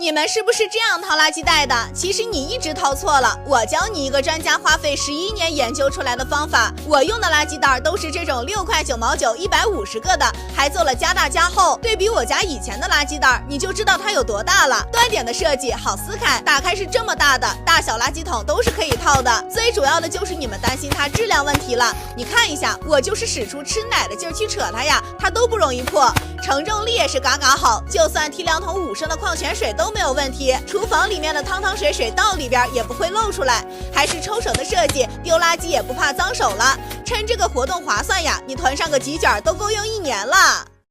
你们是不是这样掏垃圾袋的？其实你一直掏错了。我教你一个专家花费11年研究出来的方法。我用的垃圾袋都是这种6块9毛9 150个的，还做了加大加厚。对比我家以前的垃圾袋，你就知道它有多大了。端点的设计好撕开，打开是这么大的，大小垃圾桶都是可以套的。最主要的就是你们担心它质量问题了。你看一下，我就是使出吃奶的劲儿去扯它呀，它都不容易破。承重力也是嘎嘎好，就算提2桶5升的矿泉水都没有问题。厨房里面的汤汤水水倒里边也不会漏出来，还是抽手的设计，丢垃圾也不怕脏手了。趁这个活动划算呀，你团上个几卷都够用1年了。